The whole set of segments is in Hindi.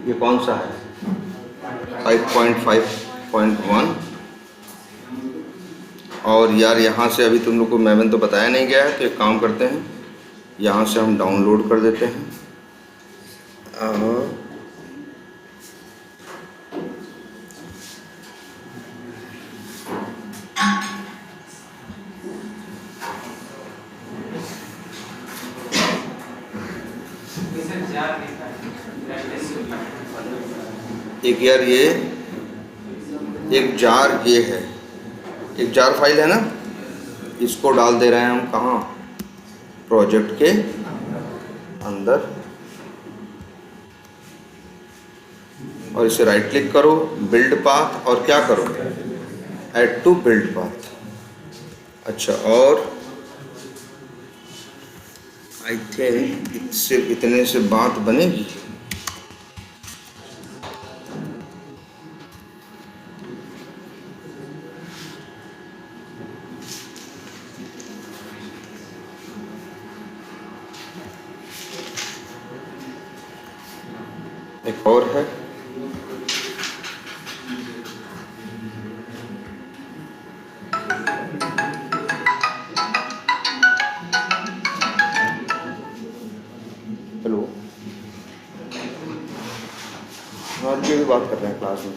ये कौन सा है 5.5.1। और यार यहाँ से अभी तुम लोग को मैंने तो बताया नहीं गया है, तो एक काम करते हैं, यहाँ से हम डाउनलोड कर देते हैं। एक यार ये एक जार ये है, एक जार फाइल है ना, इसको डाल दे रहे हैं हम कहाँ, प्रोजेक्ट के अंदर, और इसे राइट क्लिक करो, बिल्ड पाथ, और क्या करो, ऐड टू बिल्ड पाथ। अच्छा, और आई थिंक सिर्फ इतने से बात बनेगी। एक और है, हेलो, आज की भी बात कर रहे हैं क्लास में।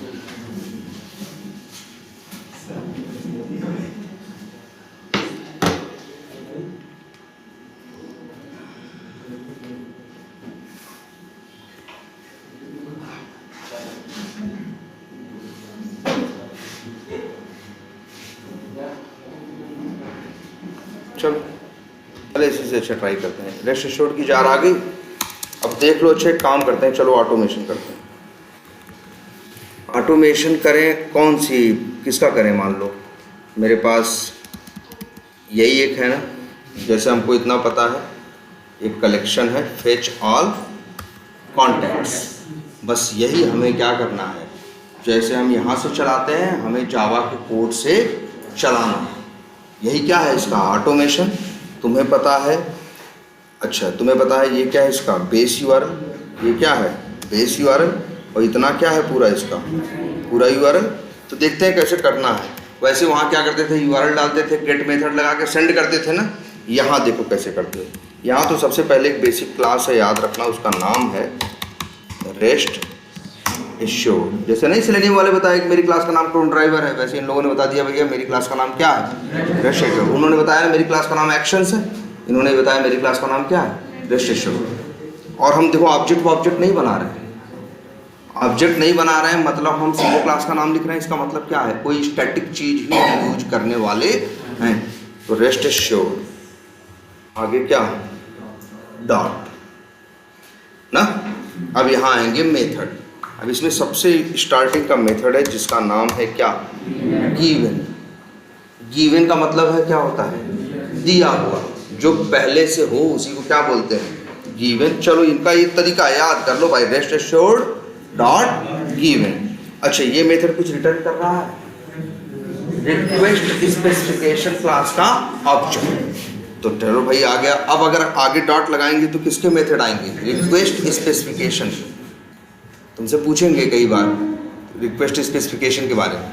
चलो पहले इसी से अच्छा ट्राई करते हैं। रेस्ट एश्योर्ड की जार आ गई। अब देख लो, अच्छे काम करते हैं, चलो ऑटोमेशन करते हैं। ऑटोमेशन करें कौन सी, किसका करें? मान लो मेरे पास यही एक है ना, जैसे हमको इतना पता है, एक कलेक्शन है फेच ऑल कॉन्टैक्ट्स। बस यही हमें क्या करना है, जैसे हम यहाँ से चलाते हैं, हमें जावा के कोड से चलाना है। यही क्या है इसका ऑटोमेशन, तुम्हें पता है। अच्छा, तुम्हें पता है ये क्या है इसका बेस यूआरएल, ये क्या है बेस यूआरएल, और इतना क्या है पूरा इसका पूरा यूआरएल। तो देखते हैं कैसे करना है। वैसे वहाँ क्या करते थे, यूआरएल डालते थे, गेट मेथड लगा के सेंड करते थे ना। यहाँ देखो कैसे करते हैं। यहाँ तो सबसे पहले एक बेसिक क्लास है, याद रखना, उसका नाम है रेस्ट एश्योर्ड। जैसे नहीं सेलेनियम वाले बताया कि मेरी क्लास का नाम क्रोन ड्राइवर है, वैसे इन लोगों ने बता दिया भैया मेरी क्लास का नाम क्या है, रेस्ट एश्योर्ड। उन्होंने बताया ना मेरी क्लास का नाम एक्शंस है, इन्होंने बताया मेरी क्लास का नाम क्या है, रेस्ट एश्योर्ड। और हम देखो ऑब्जेक्ट नहीं बना रहे हैं, ऑब्जेक्ट नहीं बना रहे हैं, मतलब हम सिंगल क्लास का नाम लिख रहे हैं। इसका मतलब क्या है, कोई स्टैटिक चीज ही हम यूज करने वाले हैं। तो रेस्ट एश्योर्ड, आगे क्या है, डॉट ना। अब यहाँ आएंगे मेथड। अब इसमें सबसे स्टार्टिंग का मेथड है जिसका नाम है क्या, गिवन। गिवन का मतलब है क्या होता है, दिया हुआ, जो पहले से हो उसी को क्या बोलते हैं, गिवन। चलो इनका ये तरीका याद कर लो भाई, रेस्ट एश्योर्ड डॉट गिवन। अच्छा, ये मेथड कुछ रिटर्न कर रहा है, रिक्वेस्ट स्पेसिफिकेशन क्लास का ऑब्जेक्ट। तो चलो भाई आ गया। अब अगर आगे डॉट लगाएंगे तो किसके मेथड आएंगे, रिक्वेस्ट स्पेसिफिकेशन। तुमसे पूछेंगे कई बार रिक्वेस्ट स्पेसिफिकेशन के बारे में।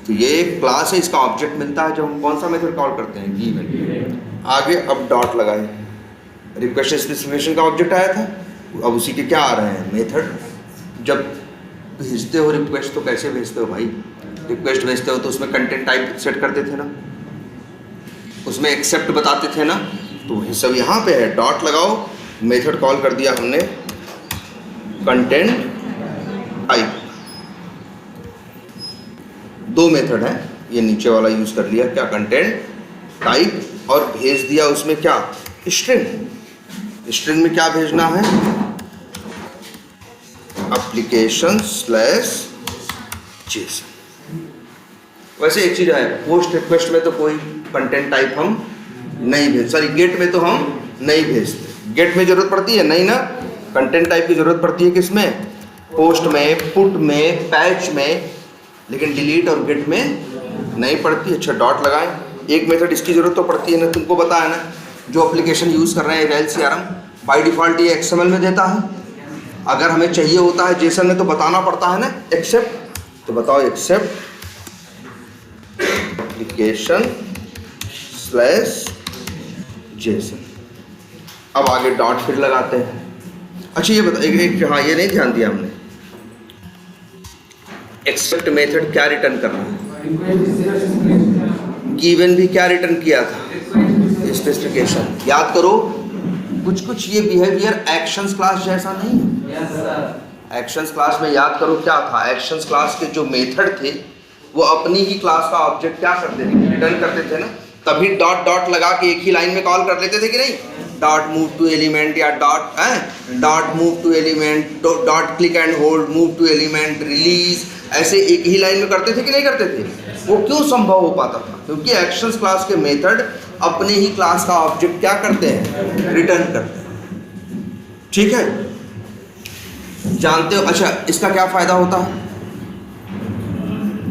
तो ये एक क्लास है, इसका ऑब्जेक्ट मिलता है जब हम कौन सा मेथड कॉल करते हैं, गिवन। आगे अब डॉट लगाए, रिक्वेस्ट स्पेसिफिकेशन का ऑब्जेक्ट आया था, अब उसी के क्या आ रहे हैं, मेथड। जब भेजते हो रिक्वेस्ट तो कैसे भेजते हो भाई, रिक्वेस्ट भेजते हो तो उसमें कंटेंट टाइप सेट करते थे ना, उसमें एक्सेप्ट बताते थे ना। तो ये सब यहाँ पे है, डॉट लगाओ, मेथड कॉल कर दिया हमने कंटेंट टाइप। दो मेथड है, ये नीचे वाला यूज कर लिया क्या, कंटेंट टाइप, और भेज दिया उसमें क्या, स्ट्रिंग। स्ट्रिंग में क्या भेजना है, एप्लीकेशन स्लैश जेसन। वैसे एक चीज है, पोस्ट रिक्वेस्ट में तो कोई कंटेंट टाइप हम नहीं भेज, सॉरी गेट में तो हम नहीं भेजते। गेट में जरूरत पड़ती है नहीं ना, कंटेंट टाइप की जरूरत पड़ती है किसमें, पोस्ट में, पुट में, पैच में, लेकिन डिलीट और गेट में नहीं पड़ती। अच्छा, डॉट लगाएं। एक मेथड इसकी जरूरत तो पड़ती है ना, तुमको पता है ना, जो एप्लीकेशन यूज कर रहे हैं रेल सीआरएम बाय डिफॉल्ट ये एक्सएमएल में देता है, अगर हमें चाहिए होता है जेसन में तो बताना पड़ता है ना एक्सेप्ट, तो बताओ एक्सेप्ट एप्लीकेशन स्लैश जेसन। अब आगे डॉट फिर लगाते हैं। अच्छा ये बता एक हाँ ये नहीं ध्यान दिया हमने, एक्सेप्ट मेथड क्या रिटर्न कर रहा है? गिवन भी क्या रिटर्न किया था? स्पेसिफिकेशन। याद करो कुछ कुछ ये बिहेवियर एक्शंस क्लास जैसा नहीं है। एक्शंस क्लास में याद करो क्या था, एक्शंस क्लास के जो मेथड थे वो अपनी ही क्लास का ऑब्जेक्ट क्या करते थे? रिटर्न करते थे ना, तभी डॉट डॉट लगा के एक ही लाइन में कॉल कर लेते थे कि नहीं? डॉट मूव टू एलिमेंट या dot move to element, dot click and hold, move to element, release, ऐसे एक ही लाइन में करते थे कि नहीं करते थे? वो क्यों संभव हो पाता था? क्योंकि एक्शंस क्लास के मेथड अपने ही क्लास का ऑब्जेक्ट क्या करते हैं? रिटर्न करते हैं। ठीक है, जानते हो? अच्छा इसका क्या फायदा होता है?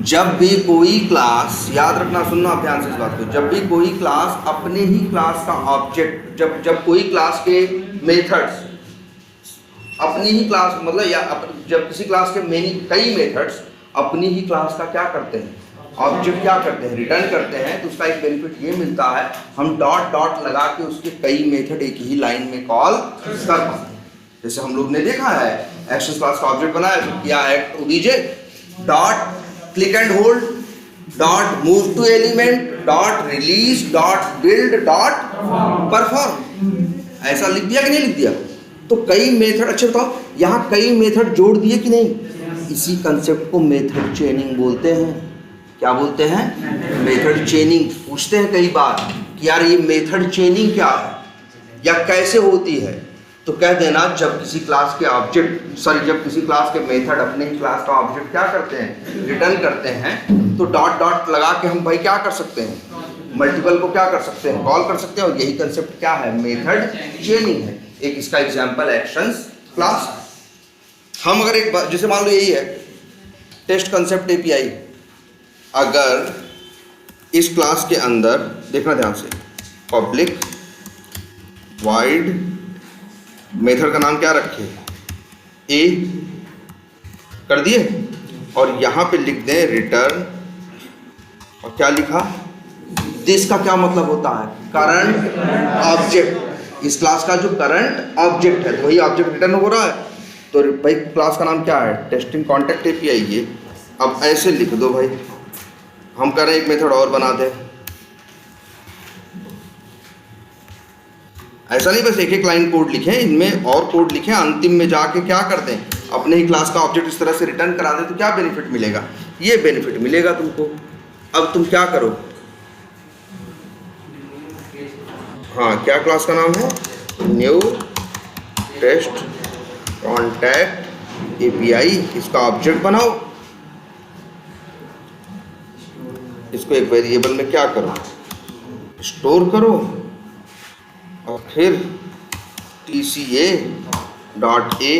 जब भी कोई क्लास, याद रखना, सुनना ध्यान से इस बात को, जब भी कोई क्लास अपने ही क्लास का ऑब्जेक्ट, जब कोई क्लास के मेथड्स अपनी ही क्लास मतलब जब किसी क्लास के कई मेथड्स अपनी ही क्लास का क्या करते हैं? ऑब्जेक्ट क्या करते हैं? रिटर्न करते हैं, तो उसका एक बेनिफिट ये मिलता है, हम डॉट डॉट लगा के उसके कई मेथड एक ही लाइन में कॉल कर पाते हैं। जैसे हम लोग ने देखा है एक्शंस क्लास का ऑब्जेक्ट बनाया तो किया act OBJ dot click and hold, dot move to element, dot release, dot build, dot perform. ऐसा लिख दिया कि नहीं लिख दिया? तो कई मेथड, अच्छा बताओ यहाँ कई मेथड जोड़ दिए कि नहीं? इसी कंसेप्ट को मेथड चेनिंग बोलते हैं। क्या बोलते हैं? मेथड चेनिंग। पूछते हैं कई बार कि यार ये मेथड चेनिंग क्या है या कैसे होती है, तो कह देना जब किसी क्लास के ऑब्जेक्ट जब किसी क्लास के मेथड अपने ही क्लास का ऑब्जेक्ट क्या करते हैं? रिटर्न करते हैं, तो डॉट डॉट लगा के हम भाई क्या कर सकते हैं? मल्टीपल को क्या कर सकते हैं? कॉल कर सकते हैं। और यही कंसेप्ट क्या है? मेथड चेनिंग है। एक इसका एग्जांपल एक्शंस क्लास। हम अगर एक जैसे मान लो यही है टेस्ट कंसेप्ट एपीआई, अगर इस क्लास के अंदर देखना ध्यान से, पब्लिक वाइड मेथड का नाम क्या रखे? ए कर दिए, और यहाँ पे लिख दें रिटर्न, और क्या लिखा? दिस का क्या मतलब होता है? Current object. इस क्लास का जो करंट ऑब्जेक्ट है तो वही ऑब्जेक्ट रिटर्न हो रहा है। तो भाई क्लास का नाम क्या है? Testing contact API. ये अब ऐसे लिख दो भाई, हम कह रहे हैं एक मेथड और बना दें। ऐसा नहीं बस एक एक लाइन कोड लिखें, इनमें और कोड लिखें, अंतिम में जाके क्या कर दें? अपने ही क्लास का ऑब्जेक्ट इस तरह से रिटर्न करा दें, तो क्या बेनिफिट मिलेगा? ये बेनिफिट मिलेगा तुमको। अब तुम क्या करो? हाँ, क्या क्लास का नाम है? New test contact API. इसका ऑब्जेक्ट बनाओ, इसको एक वेरिएबल में क्या करो? स्टोर करो, और फिर TCA डॉट ए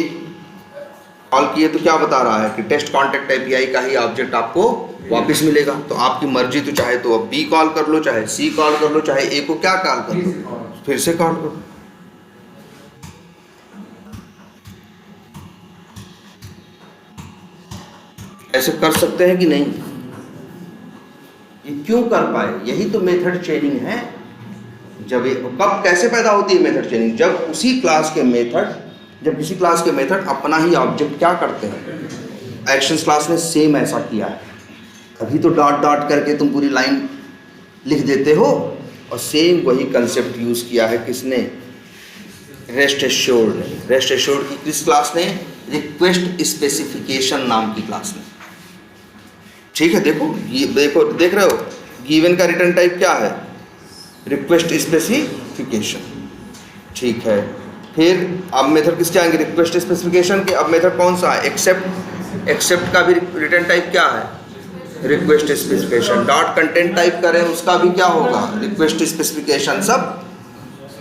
कॉल किए तो क्या बता रहा है कि टेस्ट कॉन्टैक्ट एपीआई का ही ऑब्जेक्ट आपको वापस मिलेगा। तो आपकी मर्जी, तो चाहे तो अब B कॉल कर लो, चाहे C कॉल कर लो, चाहे A को क्या कॉल कर लो, फिर से कॉल करो। ऐसे कर सकते हैं कि नहीं? ये क्यों कर पाए? यही तो मेथड चेनिंग है। जब ये कब कैसे पैदा होती है मेथड चेनिंग? जब उसी क्लास के मेथड, जब किसी क्लास के मेथड अपना ही ऑब्जेक्ट क्या करते हैं? एक्शंस क्लास ने सेम ऐसा किया है, तभी तो डॉट डॉट करके तुम पूरी लाइन लिख देते हो। और सेम वही कंसेप्ट यूज किया है किसने? रेस्ट एश्योर्ड ने। रेस्ट एश्योर्ड की किस क्लास ने? रिक्वेस्ट स्पेसिफिकेशन नाम की क्लास ने। ठीक है, देखो ये देखो, देख रहे हो गिवन का रिटर्न टाइप क्या है? Request specification. ठीक है, फिर अब मेथड किसके आएंगे? रिक्वेस्ट स्पेसिफिकेशन के। अब मेथड कौन सा है? एक्सेप्ट। एक्सेप्ट का भी रिटर्न टाइप क्या है? Request specification. Dot content type करें उसका भी क्या होगा? Request specification. सब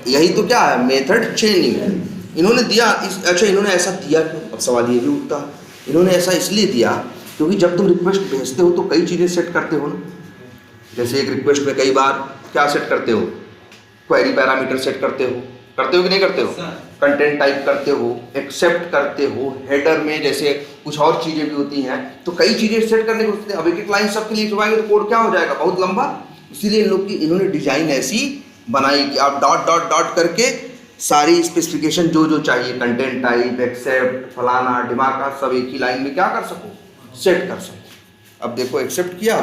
यही तो क्या है? मेथड चेनिंग है। इन्होंने दिया अच्छा इन्होंने ऐसा दिया क्यों? अब सवाल ये भी उठता है, इन्होंने ऐसा इसलिए दिया क्योंकि जब तुम रिक्वेस्ट भेजते हो तो कई चीज़ें सेट करते हो ना। जैसे एक रिक्वेस्ट में कई बार क्या सेट करते हो? क्वेरी पैरामीटर सेट करते हो, करते हो कि नहीं करते हो? कंटेंट टाइप करते हो, एक्सेप्ट करते हो, हेडर में जैसे कुछ और चीजें भी होती हैं, तो कई चीजें सेट करने को होते हैं। अब एक एक लाइन सबके लिए लिखवाएंगे तो कोड क्या हो जाएगा, बहुत लंबा। इसीलिए इन लोग की इन्होंने डिजाइन ऐसी बनाई कि आप डॉट डॉट डॉट करके सारी स्पेसिफिकेशन जो जो चाहिए, कंटेंट टाइप, एक्सेप्ट, फलाना ढिमाका, सब एक ही लाइन में क्या कर सको, सेट कर सको। अब देखो एक्सेप्ट किया,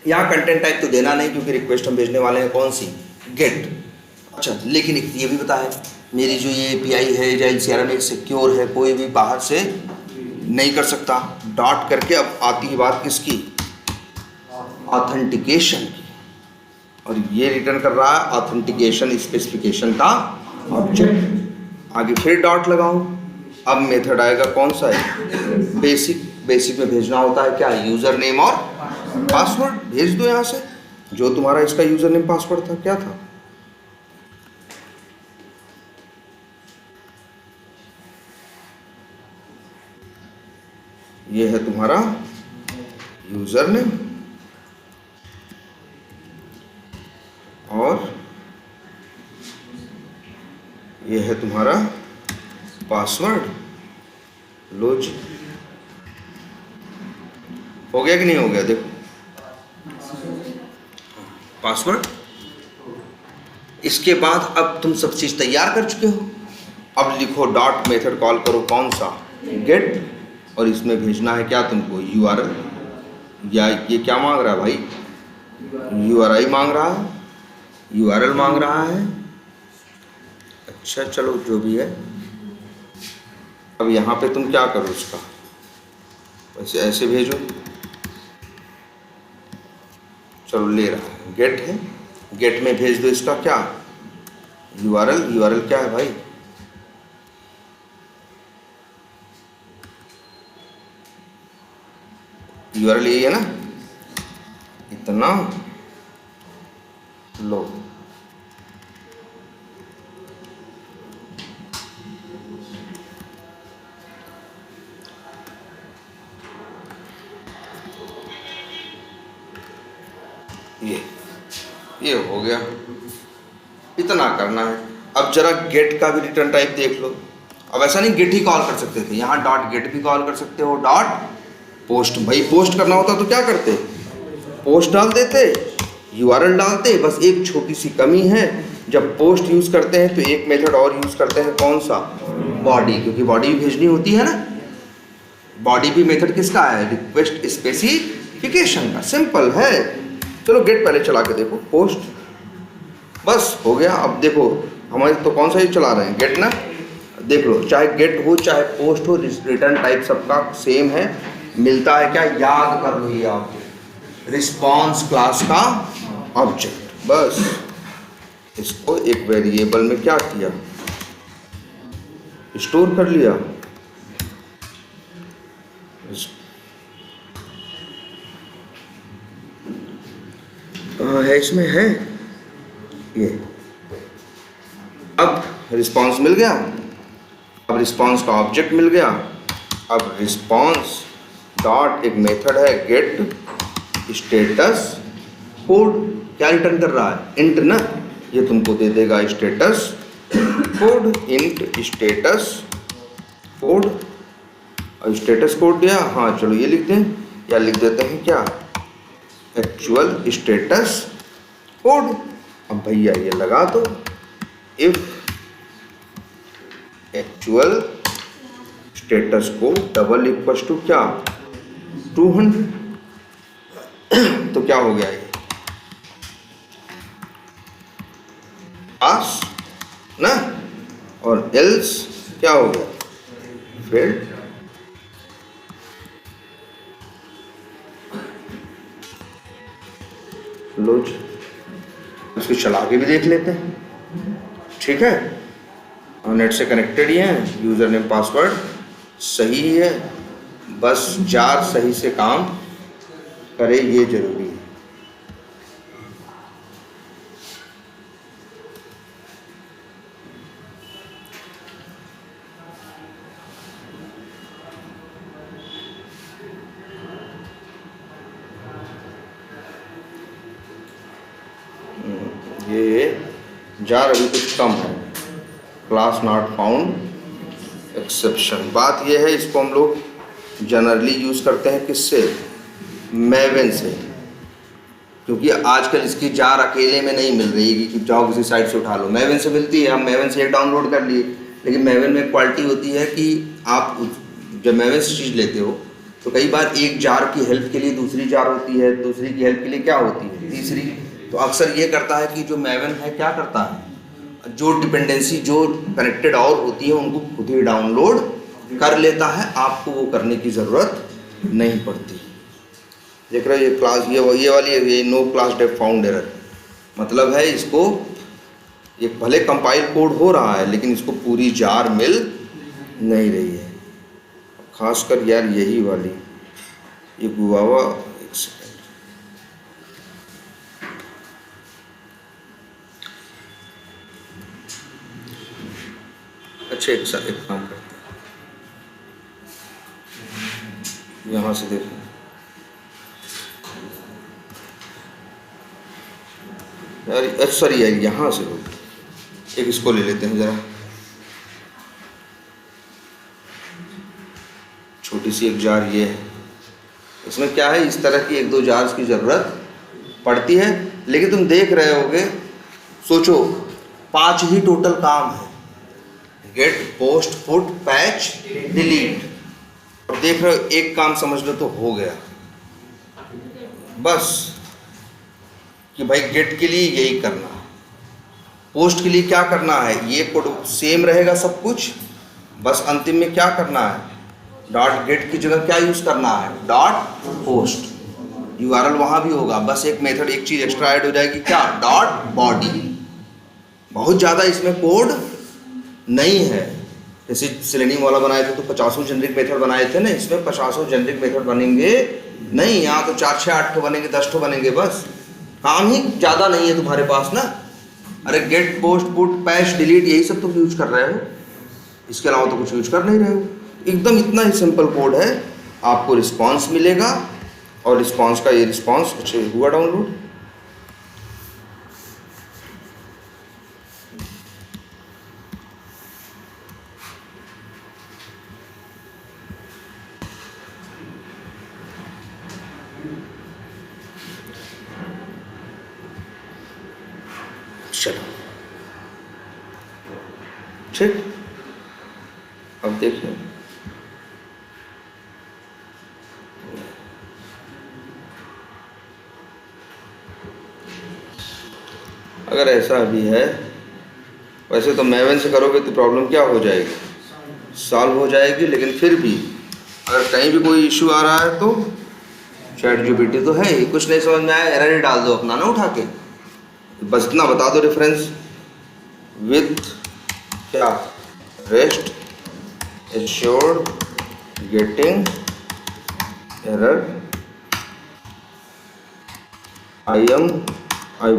यहाँ कंटेंट टाइप तो देना नहीं क्योंकि रिक्वेस्ट हम भेजने वाले हैं कौन सी, गेट। अच्छा, लेकिन एक ये भी पता है, मेरी जो ये एपीआई है एजाइल सीआरएम एक सिक्योर है, कोई भी बाहर से नहीं कर सकता। डॉट करके अब आती है बात किसकी, ऑथेंटिकेशन की, और ये रिटर्न कर रहा है ऑथेंटिकेशन स्पेसिफिकेशन का ऑब्जेक्ट। आगे फिर डॉट लगाओ, अब मेथड आएगा कौन सा है, बेसिक। बेसिक में भेजना होता है क्या, यूजर नेम और पासवर्ड। भेज दो यहाँ से जो तुम्हारा इसका यूजर नेम पासवर्ड था, क्या था, ये है तुम्हारा यूजर नेम और ये है तुम्हारा पासवर्ड। लो जी, हो गया कि नहीं हो गया, देखो पासवर्ड। इसके बाद अब तुम सब चीज तैयार कर चुके हो, अब लिखो डॉट मेथड कॉल करो कौन सा, गेट, और इसमें भेजना है क्या तुमको, यूआरएल, या ये क्या मांग रहा है भाई, यूआरआई मांग रहा है, यूआरएल मांग रहा है। अच्छा चलो जो भी है, अब यहाँ पे तुम क्या करो उसका, वैसे ऐसे भेजो, चलो ले रहा है, गेट है, गेट में भेज दो इसका क्या, यूआरएल। यूआरएल क्या है भाई, यूआरएल यही है ना, इतना लो। ये हो गया, इतना करना है। अब जरा गेट का भी रिटर्न टाइप देख लो। अब ऐसा नहीं गेट ही कॉल कर सकते थे, यहाँ डॉट गेट भी कॉल कर सकते हो, डॉट पोस्ट। भाई पोस्ट करना होता तो क्या करते, पोस्ट डाल देते, यूआरएल डालते। बस एक छोटी सी कमी है, जब पोस्ट यूज करते हैं तो एक मेथड और यूज करते हैं कौन सा, बॉडी, क्योंकि बॉडी भी भेजनी होती है ना। बॉडी भी मेथड किसका है, रिक्वेस्ट स्पेसिफिकेशन का, सिंपल है। चलो गेट पहले चला के देखो, पोस्ट, बस हो गया। अब देखो हमारे तो कौन सा ही चला रहे हैं, गेट ना, देख लो चाहे गेट हो चाहे पोस्ट हो, रिटर्न टाइप सबका सेम है। मिलता है क्या, याद कर लो, ये ऑब्जेक्ट रिस्पॉन्स क्लास का ऑब्जेक्ट। बस इसको एक वेरिएबल में क्या किया, स्टोर कर लिया। है इसमें है ये, अब रिस्पॉन्स मिल गया, अब रिस्पॉन्स का ऑब्जेक्ट मिल गया। अब रिस्पॉन्स डॉट एक मेथड है गेट स्टेटस कोड, क्या रिटर्न कर रहा है, इंट ना, ये तुमको दे देगा status code, int status code. और स्टेटस कोड दिया, हाँ चलो ये लिख दें, या लिख देते हैं क्या, एक्चुअल स्टेटस कोड। अब भैया ये लगा दो, if actual status code double equal to क्या, 200, तो क्या हो गया ये, पास ना, और एल्स क्या हो गया, फेल्ड। लो जी, इसको चला के भी देख लेते हैं, ठीक है। और नेट से कनेक्टेड ही हैं, यूज़र नेम पासवर्ड सही है, बस जार सही से काम करे, ये जरूरी है। ये जार अभी कुछ कम है, क्लास नॉट फाउंड एक्सेप्शन। बात यह है, इसको हम लोग जनरली यूज़ करते हैं किससे? मैवन से, क्योंकि आजकल इसकी जार अकेले में नहीं मिल रही है कि जाओ किसी साइट से उठा लो। मैवन से मिलती है, हम मैवन से एक डाउनलोड कर लिए, लेकिन मैवन में एक क्वालिटी होती है कि आप जब मैवन से चीज़ लेते हो तो कई बार एक जार की हेल्प के लिए दूसरी जार होती है, दूसरी की हेल्प के लिए क्या होती है? तीसरी। तो अक्सर ये करता है कि जो मैवन है क्या करता है, जो डिपेंडेंसी जो कनेक्टेड और होती है उनको खुद ही डाउनलोड कर लेता है, आपको वो करने की ज़रूरत नहीं पड़ती। देख रहे हो ये क्लास, ये वाली ये no class def found error, मतलब है इसको ये भले कंपाइल कोड हो रहा है लेकिन इसको पूरी जार मिल नहीं रही है। खासकर यार यही वाली ये गुआवा, एक सेकेंड, अच्छा एक काम करते हैं, यहाँ से देखो यार, सॉरी यार यहाँ से लो, एक इसको ले लेते हैं ज़रा, छोटी सी एक जार ये है। इसमें क्या है, इस तरह की एक दो जार्स की ज़रूरत पड़ती है, लेकिन तुम देख रहे होगे, सोचो 5 ही टोटल काम है, get, post, put, patch, delete. और देख रहे हो एक काम समझ लो तो हो गया बस, कि भाई गेट के लिए यही करना है, पोस्ट के लिए क्या करना है, ये कोड सेम रहेगा सब कुछ, बस अंतिम में क्या करना है, डॉट गेट की जगह क्या यूज़ करना है, डॉट पोस्ट। यूआरएल वहाँ भी होगा, बस एक मेथड, एक चीज़ एक्स्ट्रा ऐड हो जाएगी, क्या, डॉट बॉडी। बहुत ज़्यादा इसमें कोड नहीं है। जैसे सेलेनियम वाला बनाए थे तो 50 जेनरिक मेथड बनाए थे ना, इसमें 50 जेनरिक मेथड बनेंगे नहीं, यहाँ तो 4, 6, 8 बनेंगे, 10 बनेंगे, बस काम ही ज़्यादा नहीं है तुम्हारे पास ना। अरे get, post, put, patch, delete यही सब तुम यूज कर रहे हो, इसके अलावा तो कुछ यूज कर नहीं रहे हो। एकदम इतना ही सिंपल कोड है, आपको रिस्पांस मिलेगा और रिस्पांस का ये रिस्पांस अच्छा हुआ डाउनलोड। चलो ठीक, अब देखिए अगर ऐसा भी है, वैसे तो मैवन से करोगे तो प्रॉब्लम क्या हो जाएगी, सॉल्व हो जाएगी, लेकिन फिर भी अगर कहीं भी कोई इश्यू आ रहा है तो ChatGPT तो है ही, कुछ नहीं समझ में आया एरर ही डाल दो अपना ना उठा के, बस इतना बता दो रेफरेंस विथ क्या, rest assured getting error, I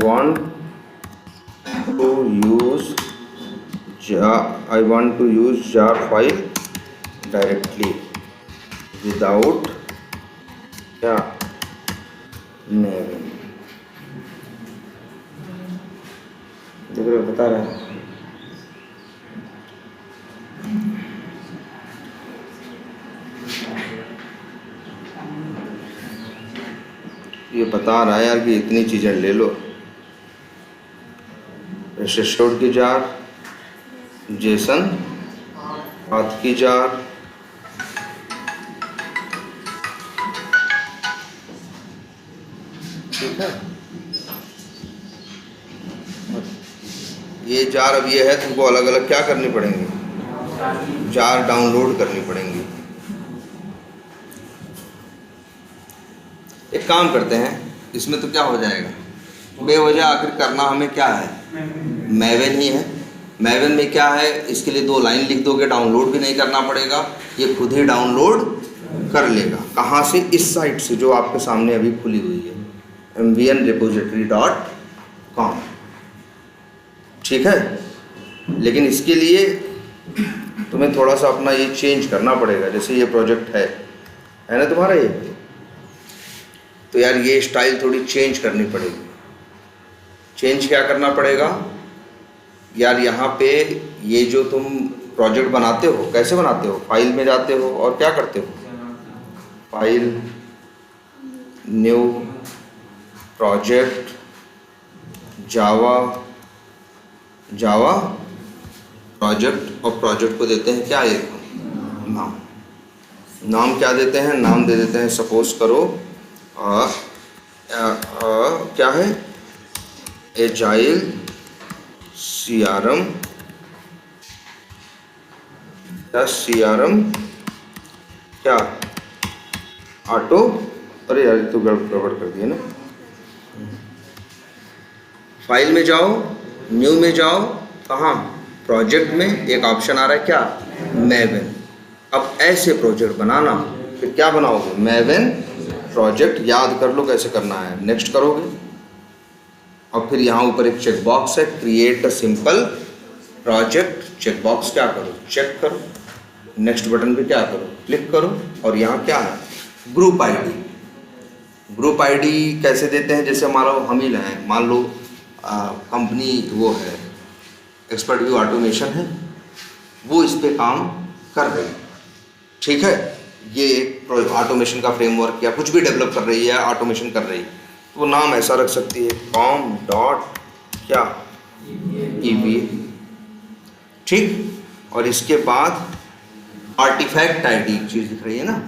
want to use jar file directly without क्या, maven। देख रहे हो, बता रहा है ये बता रहा है यार कि इतनी चीज़ें ले लो, एश्योर्ड की जार, जेसन हाथ की जार, ठीक है। ये जार अब ये है, तुमको अलग अलग क्या करनी पड़ेंगी, जार डाउनलोड करनी पड़ेंगी। एक काम करते हैं, इसमें तो क्या हो जाएगा, बेवजह आखिर करना हमें क्या है, मैवन ही है। मैवन में क्या है, इसके लिए 2 लाइन लिख दोगे, डाउनलोड भी नहीं करना पड़ेगा, ये खुद ही डाउनलोड कर लेगा। कहाँ से, इस साइट से जो आपके सामने अभी खुली हुई है, mvnrepository.com, ठीक है। लेकिन इसके लिए तुम्हें थोड़ा सा अपना ये चेंज करना पड़ेगा। जैसे ये प्रोजेक्ट है ना तुम्हारा ये, तो यार ये स्टाइल थोड़ी चेंज करनी पड़ेगी। चेंज क्या करना पड़ेगा, यार यहाँ पे ये जो तुम प्रोजेक्ट बनाते हो कैसे बनाते हो, फाइल में जाते हो और क्या करते हो, फाइल, न्यू, प्रोजेक्ट, जावा, जावा प्रोजेक्ट, और प्रोजेक्ट को देते हैं क्या, एक नाम। नाम क्या देते हैं, नाम दे देते हैं सपोज करो क्या है, एजाइल सीआरएम, या सीआरएम क्या, ऑटो, अरे यार तो गड़बड़ कर दिया ना। फाइल में जाओ, न्यू में जाओ, कहाँ, प्रोजेक्ट में एक ऑप्शन आ रहा है क्या, मैवन। अब ऐसे प्रोजेक्ट बनाना, फिर क्या बनाओगे, मैवन प्रोजेक्ट, याद कर लो कैसे करना है, नेक्स्ट करोगे। और फिर यहाँ ऊपर एक चेक बॉक्स है, create a simple project, check box क्या करो, चेक करो, नेक्स्ट बटन पे क्या करो, क्लिक करो। और यहाँ क्या है, ग्रुप आईडी। ग्रुप आईडी कैसे देते हैं, जैसे मान लो हम ही लें, मान लो कंपनी वो है एक्सपर्ट व्यू ऑटोमेशन है, वो इस पे काम कर रही है, ठीक है, ये एक ऑटोमेशन का फ्रेमवर्क या कुछ भी डेवलप कर रही है, ऑटोमेशन कर रही है, तो वो नाम ऐसा रख सकती है, कॉम डॉट क्या, ईवी, ठीक। और इसके बाद आर्टिफैक्ट आईडी चीज़ दिख रही है ना,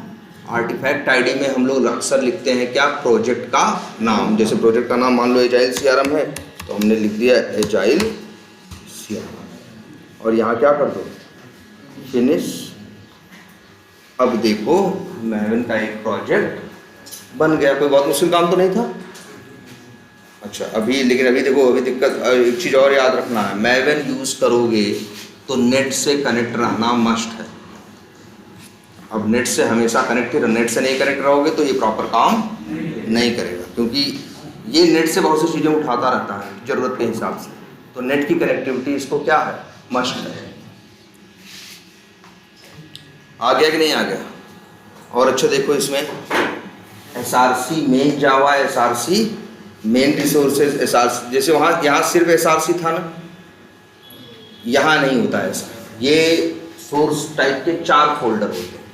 आर्टिफैक्ट आईडी में हम लोग अक्सर लिखते हैं क्या, प्रोजेक्ट का नाम। जैसे प्रोजेक्ट का नाम मान लो एजाइल सीआरएम है, तो हमने लिख दिया एजाइल सीआरएम, और यहाँ क्या कर दो, फिनिश। अब देखो मैवन का एक प्रोजेक्ट बन गया, कोई बहुत मुश्किल काम तो नहीं था। अच्छा अभी, लेकिन अभी देखो, अभी दिक्कत, एक चीज़ और याद रखना है, मैवन यूज़ करोगे तो नेट से कनेक्ट रहना मस्ट है। अब नेट से हमेशा कनेक्ट ही, नेट से नहीं कनेक्ट रहोगे तो ये प्रॉपर काम नहीं करेगा, क्योंकि ये नेट से बहुत सी चीज़ें उठाता रहता है ज़रूरत के हिसाब से, तो नेट की कनेक्टिविटी इसको क्या है, मस्ट है। आ गया कि नहीं आ गया। और अच्छा देखो इसमें SRC मेन जावा, SRC मेन रिसोर्सेज, SRC जैसे वहाँ, यहाँ सिर्फ SRC था ना, यहाँ नहीं होता ऐसा, ये सोर्स टाइप के 4 फोल्डर होते हैं।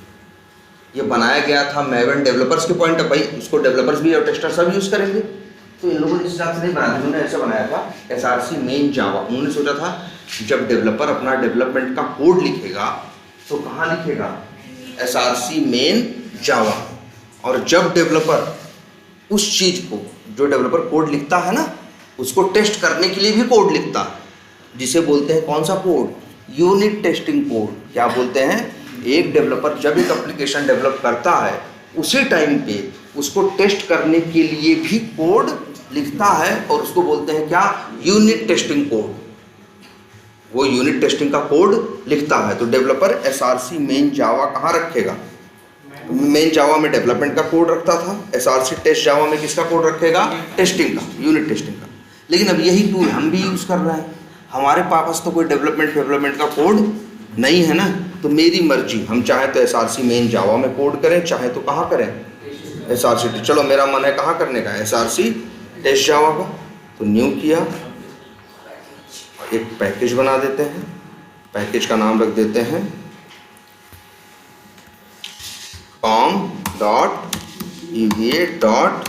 ये बनाया गया था मैवन डेवलपर्स के पॉइंट ऑफ, भाई उसको डेवलपर्स भी और टेस्टर सब यूज़ करेंगे, तो इन लोगों ने इस हिसाब से नहीं बनाया, उन्होंने ऐसा बनाया था SRC मेन जावा। उन्होंने सोचा था जब डेवलपर अपना डेवलपमेंट का कोड लिखेगा तो कहाँ लिखेगा, SRC मेन जावा। और जब डेवलपर उस चीज़ को, जो डेवलपर कोड लिखता है ना, उसको टेस्ट करने के लिए भी कोड लिखता है, जिसे बोलते हैं कौन सा कोड, यूनिट टेस्टिंग कोड। क्या बोलते हैं, एक डेवलपर जब एक एप्लीकेशन डेवलप करता है उसी टाइम पे उसको टेस्ट करने के लिए भी कोड लिखता है, और उसको बोलते हैं क्या, यूनिट टेस्टिंग कोड। वो यूनिट टेस्टिंग का कोड लिखता है, तो डेवलपर SRC मेन जावा कहाँ रखेगा, मेन जावा में डेवलपमेंट का कोड रखता था, SRC टेस्ट जावा में किसका कोड रखेगा, टेस्टिंग का, यूनिट टेस्टिंग का। लेकिन अब यही टूल हम भी यूज़ कर रहे हैं, हमारे पास तो कोई डेवलपमेंट का कोड नहीं है ना, तो मेरी मर्जी, हम चाहे तो SRC मेन जावा में कोड करें, चाहे तो कहाँ करें, SRC, चलो मेरा मन है कहाँ करने का, SRC टेस्ट जावा का। तो न्यू किया, एक पैकेज बना देते हैं, पैकेज का नाम रख देते हैं com dot eva dot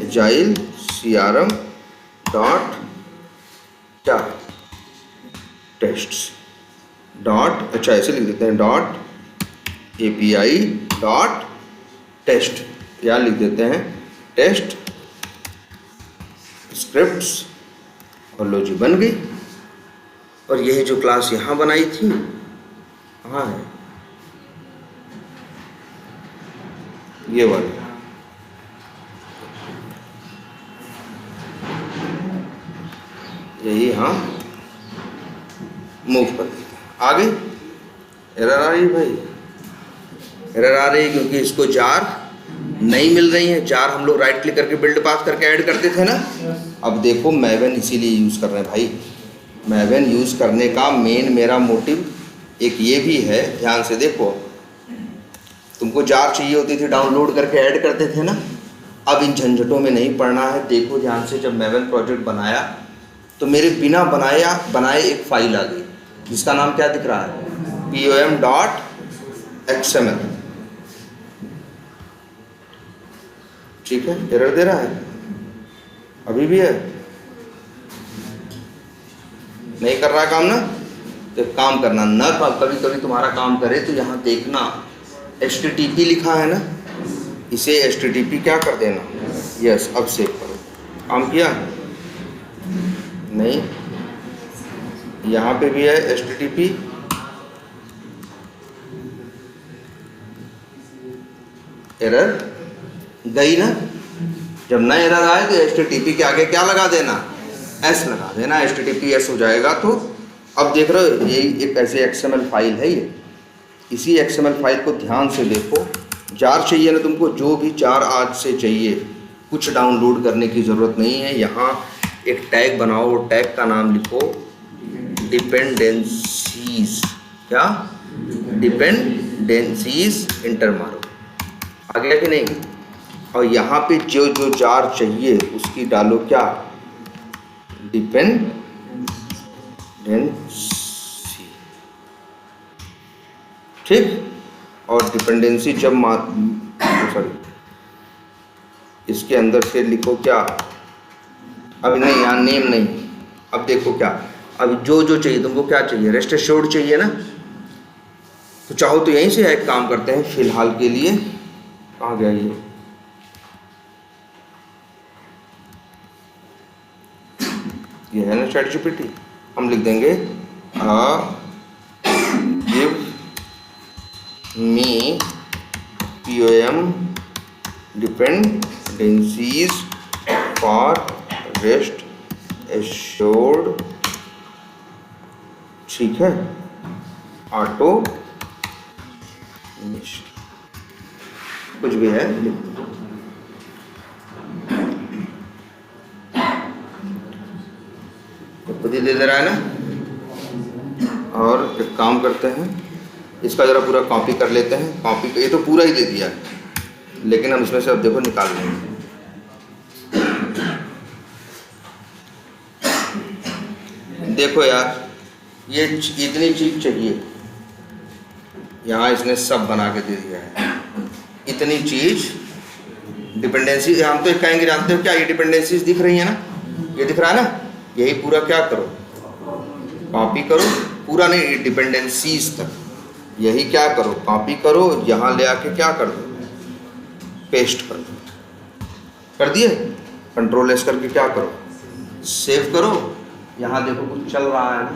agile CRM dot क्या, टेस्ट्स डॉट, अच्छा ऐसे लिख देते हैं, डॉट API डॉट टेस्ट, क्या लिख देते हैं, टेस्ट स्क्रिप्ट्स, और लो जी बन गई। और यही जो क्लास यहाँ बनाई थी, कहाँ है ये वाली, यही हाँ मूव कर देते हैं। आ गई, एरर आ रही भाई, एरर आ रही क्योंकि इसको जार नहीं मिल रही है। जार हम लोग राइट क्लिक करके बिल्ड पाथ करके ऐड करते थे ना, अब देखो मैवन इसीलिए यूज़ कर रहे हैं भाई। मैवन यूज़ करने का मेन मेरा मोटिव एक ये भी है, ध्यान से देखो, तुमको जार चाहिए होती थी, डाउनलोड करके ऐड करते थे ना, अब इन झंझटों में नहीं पड़ना है। देखो ध्यान से, जब मैवन प्रोजेक्ट बनाया तो मेरे बिना बनाए एक फाइल आ गई जिसका नाम क्या दिख रहा है, pom.xml। ठीक है, एरर दे रहा है, अभी भी है, नहीं कर रहा काम ना। तो काम करना ना, कभी कभी तुम्हारा काम करे तो यहाँ देखना HTTP लिखा है ना, इसे HTTP क्या कर देना, यस, अब सेव करो। काम किया नहीं, यहाँ पे भी है HTTP, एरर गई ना। जब ना एरर आए तो HTTP के आगे क्या लगा देना, S लगा देना, HTTPS हो जाएगा। तो अब देख रहे हो, यही एक ऐसे XML फाइल है ये। इसी XML फाइल को ध्यान से देखो, जार चाहिए ना तुमको, जो भी जार आज से चाहिए, कुछ डाउनलोड करने की ज़रूरत नहीं है। यहाँ एक टैग बनाओ, टैग का नाम लिखो डिपेंडेंसीज, क्या, डिपेंडेंसीज, इंटर मारो, आ गया कि नहीं। और यहाँ पे जो जो जार चाहिए उसकी डालो क्या, डिपेंडेंसी। ठीक, और डिपेंडेंसी जब सॉरी, इसके अंदर से लिखो क्या, अभी नहीं, यहाँ नेम नहीं, अब देखो क्या, अब जो जो चाहिए तुमको, क्या चाहिए, रेस्ट एश्योर्ड चाहिए ना। तो चाहो तो यहीं से एक काम करते हैं फिलहाल के लिए, कहाँ गया ये है ना ChatGPT, हम लिख देंगे give me POM dependencies for rest assured, ठीक है, ऑटो कुछ भी है, खुद ही दे रहा है ना। और एक काम करते हैं, इसका ज़रा पूरा कॉपी कर लेते हैं। कॉपी, ये तो पूरा ही दे दिया है, लेकिन हम इसमें से अब देखो निकाल लेंगे। देखो यार, ये इतनी चीज़ चाहिए, यहाँ इसने सब बना के दे दिया है, इतनी चीज़ डिपेंडेंसी। हम तो कहेंगे, जानते हो क्या, ये डिपेंडेंसीज दिख रही है ना, ये दिख रहा है ना, यही पूरा क्या करो, कॉपी करो, पूरा नहीं, डिपेंडेंसीज तक यही क्या करो, कॉपी करो, यहाँ ले आके क्या कर दो, पेस्ट कर दो, कर दिए, कंट्रोल एस करके क्या करो, सेव करो। यहाँ देखो कुछ चल रहा है ना,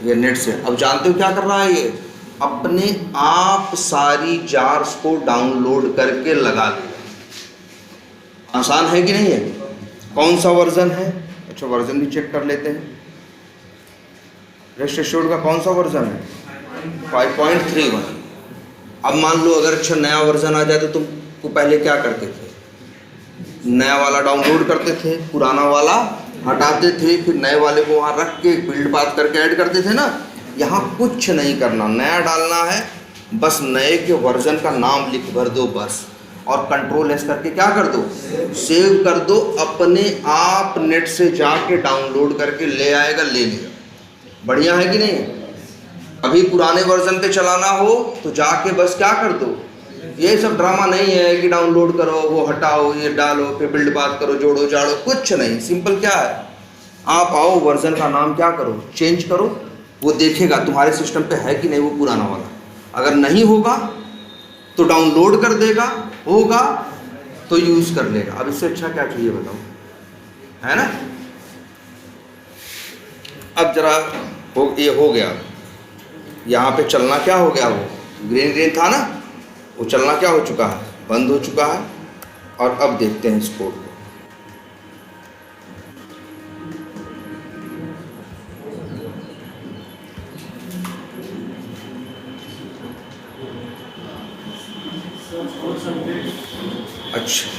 ये नेट से। अब जानते हो क्या कर रहा है, ये अपने आप सारी जार्स को डाउनलोड करके लगा लेगा। आसान है कि नहीं है। कौन सा वर्जन है, अच्छा वर्जन भी चेक कर लेते हैं। रेस्ट एश्योर्ड का कौन सा वर्जन है, 5.31। अब मान लो अगर अच्छा नया वर्जन आ जाए तो तुमको पहले क्या करते थे, नया वाला डाउनलोड करते थे, पुराना वाला हटाते थे, फिर नए वाले को वहाँ रख के बिल्ड पाथ करके ऐड करते थे ना। यहाँ कुछ नहीं करना, नया डालना है, बस नए के वर्जन का नाम लिख भर दो बस, और कंट्रोल एस करके क्या कर दो, सेव कर दो। अपने आप नेट से जाके डाउनलोड करके ले आएगा, ले लेगा। बढ़िया है कि नहीं। अभी पुराने वर्जन पे चलाना हो तो जाके बस क्या कर दो, ये सब ड्रामा नहीं है कि डाउनलोड करो, वो हटाओ, ये डालो, फिर बिल्ड बात करो, जोड़ो जाड़ो, कुछ नहीं। सिंपल क्या है, आप आओ, वर्जन का नाम क्या करो, चेंज करो, वो देखेगा तुम्हारे सिस्टम पे है कि नहीं वो पुराना वाला। अगर नहीं होगा तो डाउनलोड कर देगा, होगा तो यूज़ कर लेगा। अब इससे अच्छा क्या चाहिए बताओ, है ना। अब जरा ये हो गया, यहाँ पे चलना क्या हो गया, वो ग्रीन ग्रीन था ना, वो चलना क्या हो चुका है, बंद हो चुका है। और अब देखते हैं इस कोड को। अच्छा,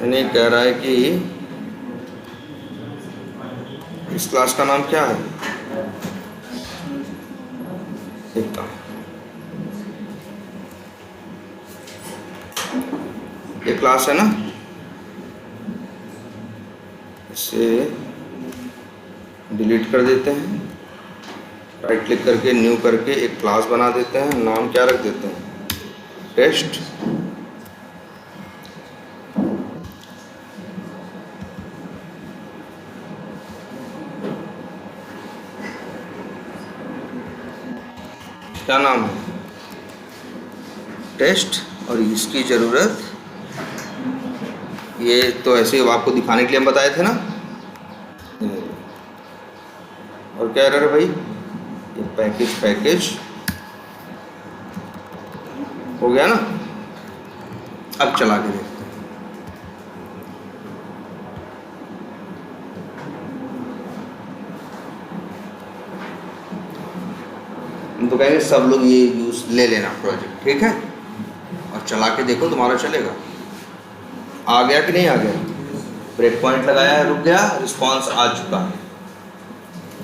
मैंने कह रहा है कि इस क्लास का नाम क्या है, देखता हूँ। ये क्लास है ना, इसे डिलीट कर देते हैं, राइट क्लिक करके न्यू करके एक क्लास बना देते हैं, नाम क्या रख देते हैं, टेस्ट। क्या नाम है, टेस्ट। और इसकी ज़रूरत, ये तो ऐसे आपको दिखाने के लिए हम बताए थे ना। और क्या एरर है भाई, ये पैकेज हो गया ना। अब चला के देखते हैं। हम तो कहेंगे सब लोग ये यूज ले लेना प्रोजेक्ट, ठीक है। और चला के देखो, तुम्हारा चलेगा। आ गया कि नहीं आ गया, ब्रेक पॉइंट लगाया है, रुक गया, रिस्पांस आ चुका है।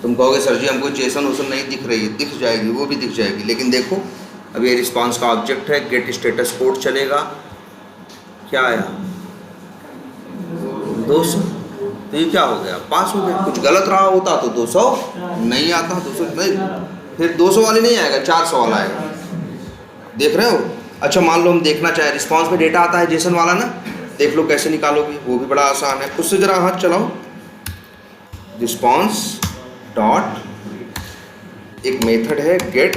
तुम कहोगे सर जी हमको जेसन वोसन नहीं दिख रही है, दिख जाएगी, वो भी दिख जाएगी, लेकिन देखो अब ये रिस्पांस का ऑब्जेक्ट है, गेट स्टेटस कोड चलेगा, क्या आया 200। तो ये क्या हो गया, पास हो गया। कुछ गलत रहा होता तो 200 नहीं आता, 200 नहीं, फिर 200 वाले नहीं आएगा, 400 वाला आएगा। देख रहे हो। अच्छा मान लो हम देखना चाहे, रिस्पांस में डेटा आता है जेसन वाला ना, देख लो कैसे निकालोगे, वो भी बड़ा आसान है। उससे ज़रा हाथ चलाओ। रिस्पांस डॉट एक मेथड है गेट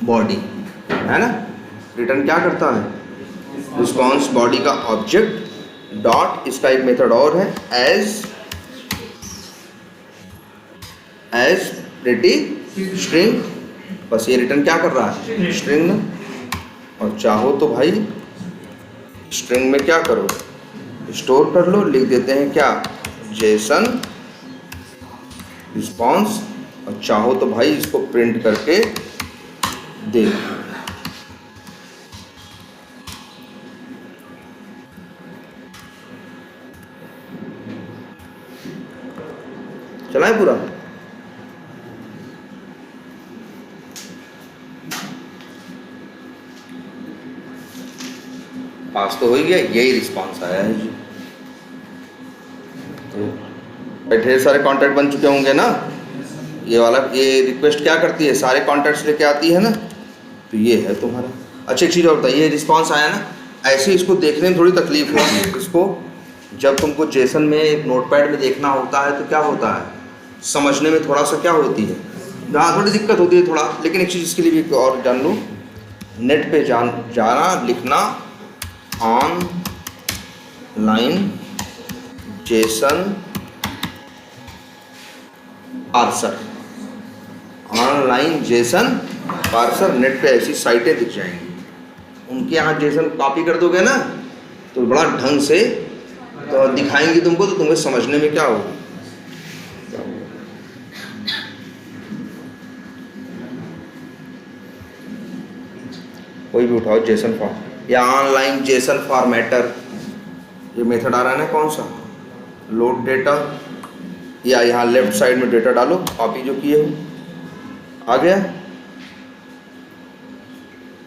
बॉडी, है ना, रिटर्न क्या करता है, रिस्पांस बॉडी का ऑब्जेक्ट डॉट, इसका एक मेथड और है एज प्रिटी स्ट्रिंग। बस ये रिटर्न क्या कर रहा है, स्ट्रिंग। और चाहो तो भाई स्ट्रिंग में क्या करो, स्टोर कर लो, लिख देते हैं क्या, जेसन रिस्पांस। और चाहो तो भाई इसको प्रिंट करके दे। चलाएं पूरा। पास तो हो ही गया, यही रिस्पांस आया है जी। तो ढेर सारे कॉन्टैक्ट बन चुके होंगे ना। ये वाला, ये रिक्वेस्ट क्या करती है, सारे कॉन्टैक्ट्स लेके आती है ना। तो ये है तुम्हारा। अच्छा एक चीज़ और बताइए, ये रिस्पांस आया ना, ऐसे इसको देखने में थोड़ी तकलीफ होती है। इसको जब तुमको जेसन में एक नोटपैड में देखना होता है तो क्या होता है, समझने में थोड़ा सा क्या होती है, हाँ थोड़ी दिक्कत होती है थोड़ा। लेकिन एक चीज़ इसके लिए भी और जान लो, नेट पे जाना, लिखना online Jason parser, online Jason parser. Net पे ऐसी साइटें दिख जाएंगी, उनके यहाँ जेसन कॉपी कर दोगे ना तो बड़ा ढंग से तो दिखाएंगी तुमको, तो तुम्हें समझने में क्या होगा। कोई भी उठाओ जेसन फॉर्म या ऑनलाइन जेसन फॉर्मेटर, ये मेथड आ रहा है ना, कौन सा, लोड डेटा, या यहाँ लेफ्ट साइड में डेटा डालो, कॉपी जो किए हो आ गया।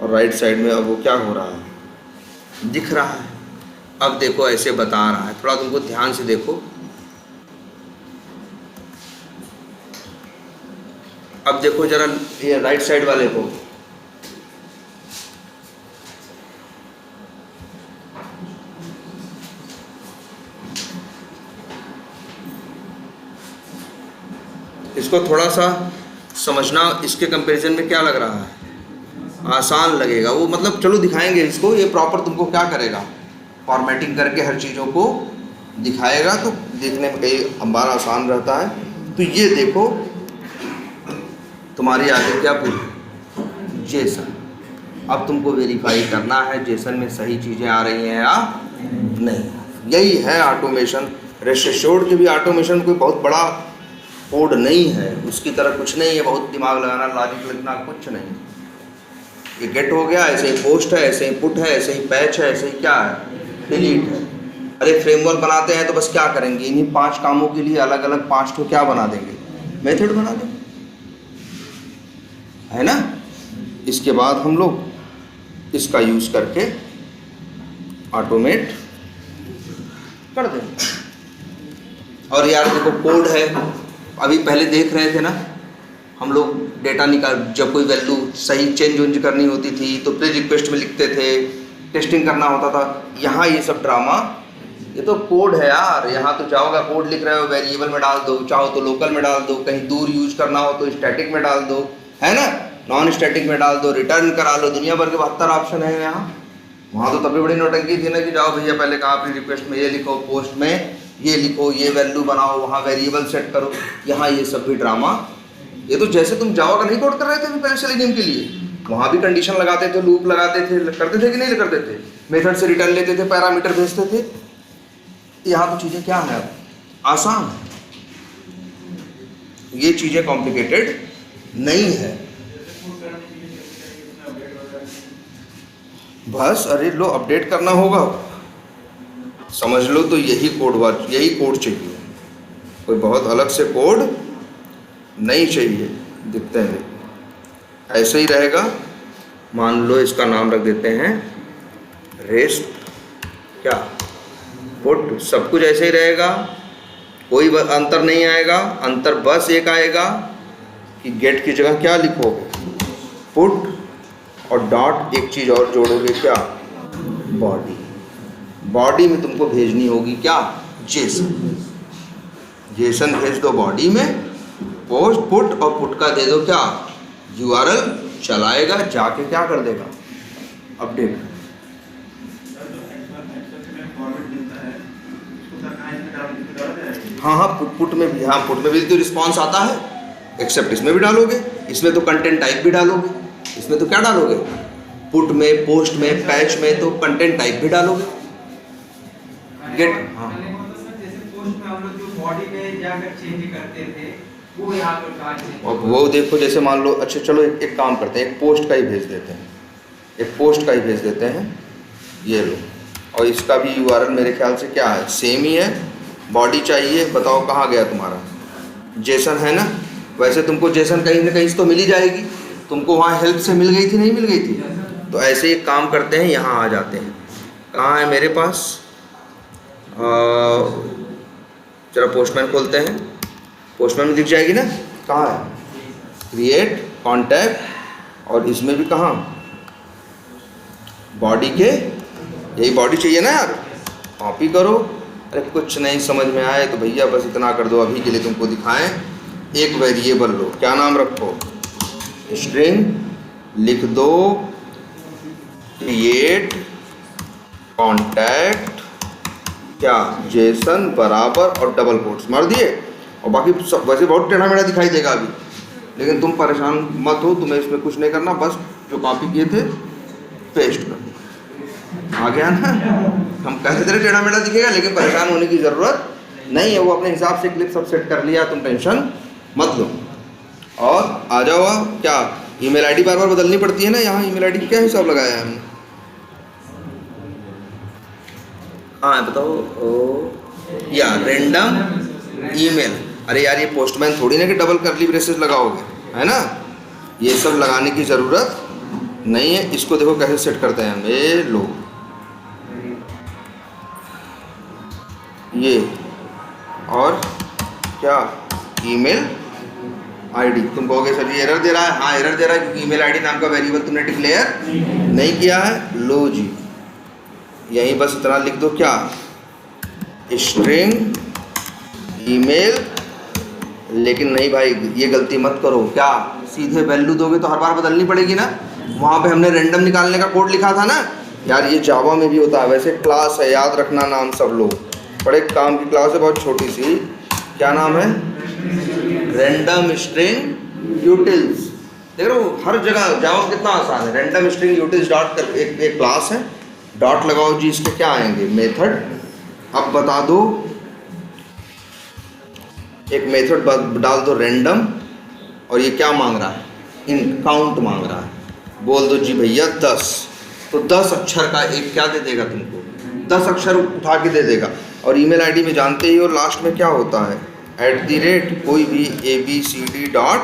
और राइट साइड में अब वो क्या हो रहा है, दिख रहा है। अब देखो ऐसे बता रहा है, थोड़ा तुमको ध्यान से देखो। अब देखो जरा ये राइट साइड वाले को, इसको थोड़ा सा समझना, इसके कंपैरिजन में क्या लग रहा है, आसान लगेगा वो, मतलब चलो दिखाएंगे इसको। ये प्रॉपर तुमको क्या करेगा, फॉर्मेटिंग करके हर चीज़ों को दिखाएगा, तो देखने में कई हमारा आसान रहता है। तो ये देखो तुम्हारी आगे क्या पूरी जेसन। अब तुमको वेरीफाई करना है जेसन में सही चीज़ें आ रही हैं या नहीं। यही है ऑटोमेशन। रेस्ट एश्योर्ड के भी ऑटोमेशन कोई बहुत बड़ा कोड नहीं है, उसकी तरह कुछ नहीं है, बहुत दिमाग लगाना, लॉजिक लिखना कुछ नहीं। ये गेट हो गया, ऐसे ही पोस्ट है, ऐसे ही पुट है, ऐसे ही पैच है, ऐसे ही क्या है, डिलीट है। अरे फ्रेमवर्क बनाते हैं तो बस क्या करेंगे, इन्हीं 5 कामों के लिए अलग अलग 5 को क्या बना देंगे, मेथड बना देंगे, है ना। इसके बाद हम लोग इसका यूज़ करके ऑटोमेट कर देंगे। और यार देखो कोड है, अभी पहले देख रहे थे ना हम लोग, डेटा निकाल जब कोई वैल्यू सही चेंज वेंज करनी होती थी तो प्लीज रिक्वेस्ट में लिखते थे, टेस्टिंग करना होता था। यहाँ ये सब ड्रामा, ये तो कोड है यार। यहाँ तो जाओगा कोड लिख रहे हो, वेरिएबल में डाल दो, चाहो तो लोकल में डाल दो, कहीं दूर यूज करना हो तो स्टैटिक में डाल दो, है ना, नॉन स्टैटिक में डाल दो, रिटर्न करा लो, दुनिया भर के 72 ऑप्शन है यहाँ। वहाँ तो तभी बड़ी नौटंकी थी ना कि जाओ भैया पहले कहा अपनी रिक्वेस्ट में ये लिखो, पोस्ट में ये लिखो, ये वैल्यू बनाओ, वहाँ वेरिएबल सेट करो। यहाँ ये सब भी ड्रामा, ये तो जैसे तुम जावा का नहीं कोड कर रहे थे पहले सेलेनियम के लिए, वहाँ भी कंडीशन लगाते थे, लूप लगाते थे, करते थे कि नहीं करते थे, मेथड से रिटर्न लेते थे, पैरामीटर भेजते थे। यहाँ तो चीज़ें क्या है, आसान, ये चीज़ें कॉम्प्लिकेटेड नहीं है। बस अरे लो अपडेट करना होगा, समझ लो तो यही कोड चाहिए, कोई बहुत अलग से कोड नहीं चाहिए। दिखते हैं ऐसे ही रहेगा। मान लो इसका नाम रख देते हैं रेस्ट, क्या पुट, सब कुछ ऐसे ही रहेगा, कोई अंतर नहीं आएगा। अंतर बस एक आएगा कि गेट की जगह क्या लिखोगे, पुट, और डॉट एक चीज़ और जोड़ोगे, क्या, बॉडी। बॉडी में तुमको भेजनी होगी क्या, जेसन। जेसन भेज दो बॉडी में, पोस्ट पुट, और पुट का दे दो क्या, यूआरएल, चलाएगा, जाके क्या कर देगा, अपडेट। हाँ, पुट में भी, हाँ पुट में भी तो रिस्पॉन्स आता है, एक्सेप्ट इसमें भी डालोगे, इसमें तो कंटेंट टाइप भी डालोगे, इसमें तो क्या डालोगे, पुट में, पोस्ट में, पैच में तो कंटेंट टाइप भी डालोगे। गेट, हाँ जैसे पोस्ट में हम लोग जो बॉडी में जाकर चेंज करते थे वो यहाँ पर कहाँ चेंज, और वो देखो जैसे मान लो, अच्छा चलो एक काम करते हैं, एक पोस्ट का ही भेज देते हैं, एक पोस्ट का ही भेज देते हैं, ये लो। और इसका भी यूआरएल मेरे ख्याल से क्या है, सेम ही है। बॉडी चाहिए, बताओ कहाँ गया तुम्हारा, जेसन है ना। वैसे तुमको जेसन कहीं ना कहीं से तो मिल ही जाएगी, तुमको वहाँ हेल्प से मिल गई थी, नहीं मिल गई थी। तो ऐसे एक काम करते हैं, यहाँ आ जाते हैं, कहाँ है मेरे पास, चलो पोस्टमैन खोलते हैं, पोस्टमैन में दिख जाएगी ना, कहाँ है, क्रिएट कॉन्टैक्ट, और इसमें भी कहाँ, बॉडी के, यही बॉडी चाहिए ना यार, कॉपी करो। अरे कुछ नहीं समझ में आए तो भैया बस इतना कर दो, अभी के लिए तुमको दिखाएं, एक वेरिएबल लो, क्या नाम रखो, स्ट्रिंग, लिख दो क्रिएट कॉन्टैक्ट, क्या, जेसन बराबर, और डबल कोट्स मार दिए। और बाकी सब वैसे बहुत टेढ़ा मेढ़ा दिखाई देगा अभी, लेकिन तुम परेशान मत हो, तुम्हें इसमें कुछ नहीं करना, बस जो कॉपी किए थे पेस्ट कर, आ गया ना। हम कहते थे टेढ़ा मेढ़ा दिखेगा, लेकिन परेशान होने की ज़रूरत नहीं है, वो अपने हिसाब से क्लिप सब सेट कर लिया, तुम टेंशन मत लो। और आ जाओ, क्या ईमेल आईडी बार बार बदलनी पड़ती है ना, यहाँ ईमेल आईडी क्या हिसाब लगाया है हमने, हाँ बताओ, या रेंडम ईमेल। अरे यार ये पोस्टमैन थोड़ी ना कि डबल करली ब्रेसेस लगाओगे, है ना, ये सब लगाने की ज़रूरत नहीं है। इसको देखो कैसे सेट करते हैं हम, ये लो, ये, और क्या, ईमेल आईडी। तुम कहोगे सर ये एरर दे रहा है, हाँ एरर दे रहा है क्योंकि ईमेल आईडी नाम का वेरिएबल तुमने डिक्लेयर नहीं किया है। लो जी, यहीं बस इतना लिख दो, क्या, स्ट्रिंग ईमेल, लेकिन नहीं भाई ये गलती मत करो, क्या सीधे वैल्यू दोगे तो हर बार बदलनी पड़ेगी ना, वहाँ पे हमने रैंडम निकालने का कोड लिखा था ना यार, ये जावा में भी होता है। वैसे क्लास है, याद रखना नाम सब लोग, बड़े काम की क्लास है, बहुत छोटी सी, क्या नाम है, रैंडम स्ट्रिंग यूटिल्स। देख रहे हो हर जगह जावा कितना आसान है, रैंडम स्ट्रिंग यूटिल्स डॉट कर, एक क्लास है, डॉट लगाओ जी, इसके क्या आएंगे, मेथड। अब बता दो, एक मेथड डाल दो रैंडम, और ये क्या मांग रहा है, इन काउंट मांग रहा है, बोल दो जी भैया 10, तो 10 अक्षर का एक क्या दे देगा तुमको, 10 अक्षर उठा के दे देगा। और ईमेल आईडी में जानते ही हो लास्ट में क्या होता है, @ कोई भी abcd.com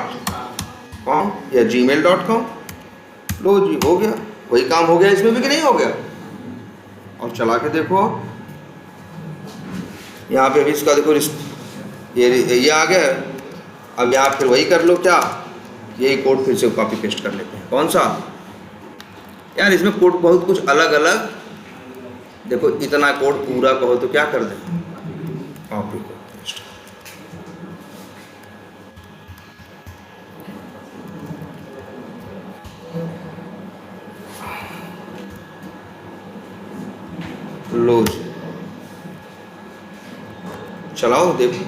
या gmail.com। लो जी हो गया, वही काम हो गया इसमें भी कि नहीं हो गया। और चला के देखो, यहाँ पे भी इसका देखो ये आ गया। अब यहाँ फिर वही कर लो, क्या यही कोड फिर से कॉपी पेस्ट कर लेते हैं। कौन सा यार, इसमें कोड बहुत कुछ अलग अलग। देखो इतना कोड पूरा कहो तो क्या कर दें, कॉपी पेस्ट। लो जी, चलाओ देखो।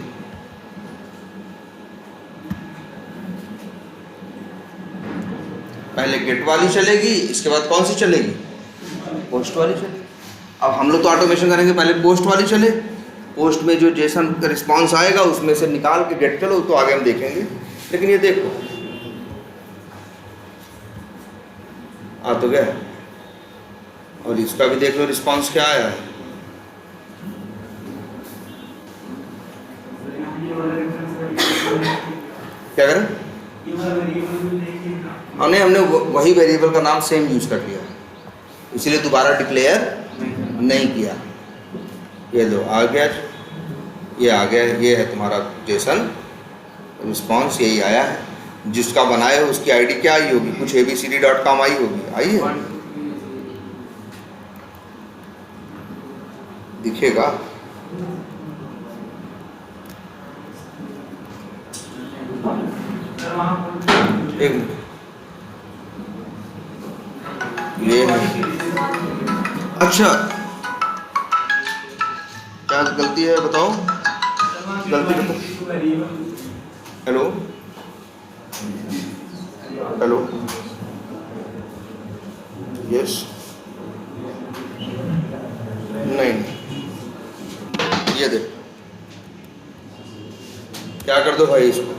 पहले गेट वाली चलेगी, इसके बाद कौन सी चलेगी, पोस्ट वाली चलेगी। अब हम लोग तो ऑटोमेशन करेंगे, पहले पोस्ट वाली चले। पोस्ट में जो जेसन का रिस्पॉन्स आएगा उसमें से निकाल के गेट चलो, तो आगे हम देखेंगे। लेकिन ये देखो आ तो गया, और इसका भी देख लो रिस्पॉन्स क्या आया है। क्या करें, हमने वही वेरिएबल का नाम सेम यूज कर लिया, इसलिए दोबारा डिक्लेयर नहीं किया। ये लो आ गया, ये आ गया, ये है तुम्हारा जेसन रिस्पॉन्स, यही आया है। जिसका बनाया है उसकी आईडी क्या आई होगी, कुछ abcd.com आई होगी, आई है, दिखेगा। एक ये है। अच्छा क्या गलती है बताओ, गलती बताओ। हेलो हेलो, यस, नहीं, ये देख, क्या कर दो भाई, इसको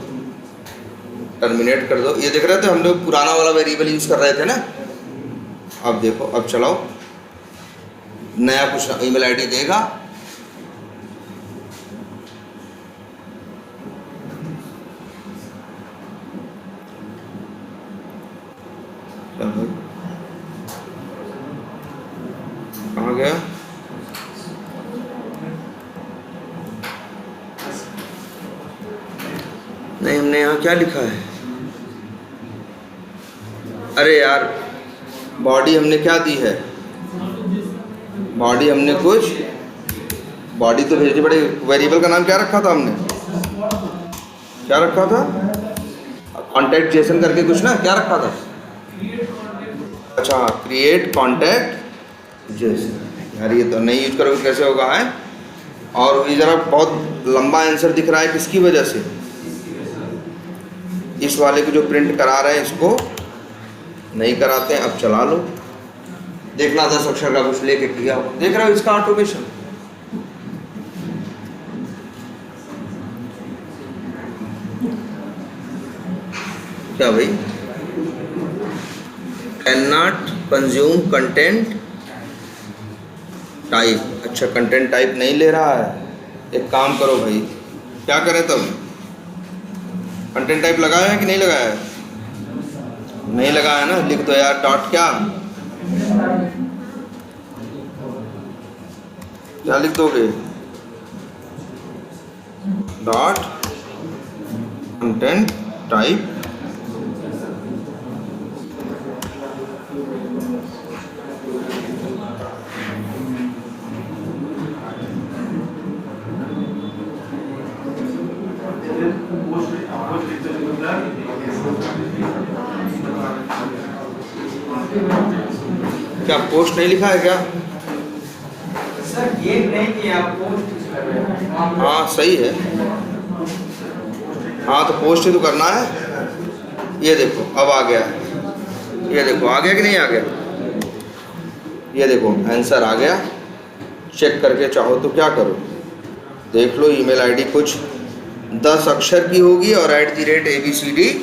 टर्मिनेट कर दो। ये देख रहे थे हम लोग पुराना वाला वेरिएबल यूज कर रहे थे ना। अब देखो, अब चलाओ, नया कुछ ईमेल आईडी देगा। कहाँ गया, नहीं हमने यहाँ क्या लिखा है, अरे यार बॉडी हमने क्या दी है, बॉडी हमने कुछ, बॉडी तो भेजनी पड़ेगी। वेरिएबल का नाम क्या रखा था हमने, क्या रखा था, कॉन्टैक्ट जेसन करके कुछ ना, क्या रखा था, अच्छा क्रिएट कॉन्टैक्ट जेसन। यार ये तो नहीं यूज करोगे कैसे होगा है। और ये ज़रा बहुत लंबा आंसर दिख रहा है, किसकी वजह से, इस वाले को जो प्रिंट करा रहे हैं इसको नहीं कराते हैं। अब चला लो, देखना 10 अक्षर का कुछ लेके किया, देख रहे हो इसका ऑटोमेशन। क्या भाई, can not consume content type. अच्छा कंटेंट टाइप नहीं ले रहा है, एक काम करो भाई, क्या करें तब, कंटेंट टाइप लगाया है कि नहीं लगाया है, नहीं लगाया ना, लिख दो यार डॉट क्या क्या लिख दोगे, डॉट कंटेंट टाइप क्या पोस्ट नहीं लिखा है क्या, सर गेट नहीं किया, पोस्ट कर रहे हैं। हाँ सही है, हाँ तो पोस्ट ही तो करना है। ये देखो अब आ गया, ये देखो आ गया कि नहीं आ गया, ये देखो आंसर आ गया। चेक करके चाहो तो क्या करो, देख लो ईमेल आईडी कुछ 10 अक्षर की होगी और @abcd.com।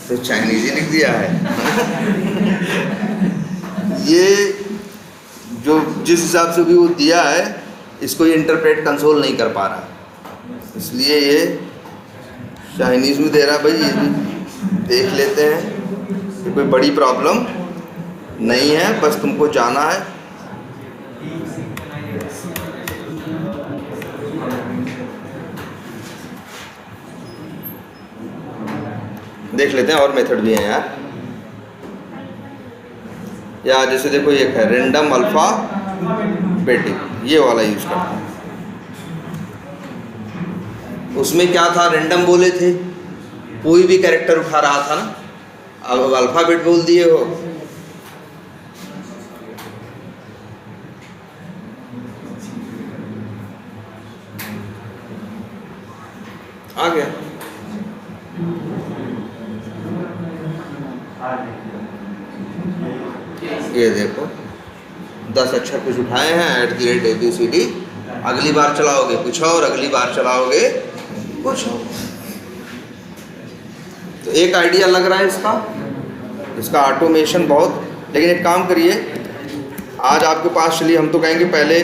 तो चाइनीज ही लिख दिया है। ये जो जिस हिसाब से भी वो दिया है, इसको ये इंटरप्रेट कंसोल नहीं कर पा रहा, इसलिए ये चाइनीज़ में दे रहा है। भाई ये भी देख लेते हैं, ये कोई बड़ी प्रॉब्लम नहीं है, बस तुमको जाना है देख लेते हैं, और मेथड भी हैं यार। या जैसे देखो एक है रेंडम अल्फा बेटिक, ये वाला यूज करते हैं। उसमें क्या था, रेंडम बोले थे, कोई भी कैरेक्टर उठा रहा था ना, अब अल्फाबेट बोल दिए हो। आ गया। ये देखो 10 अक्षर कुछ उठाए हैं @ABCD, अगली बार चलाओगे कुछ और, अगली बार चलाओगे कुछ और। तो एक आइडिया लग रहा है इसका ऑटोमेशन बहुत। लेकिन एक काम करिए, आज आपके पास चलिए, हम तो कहेंगे पहले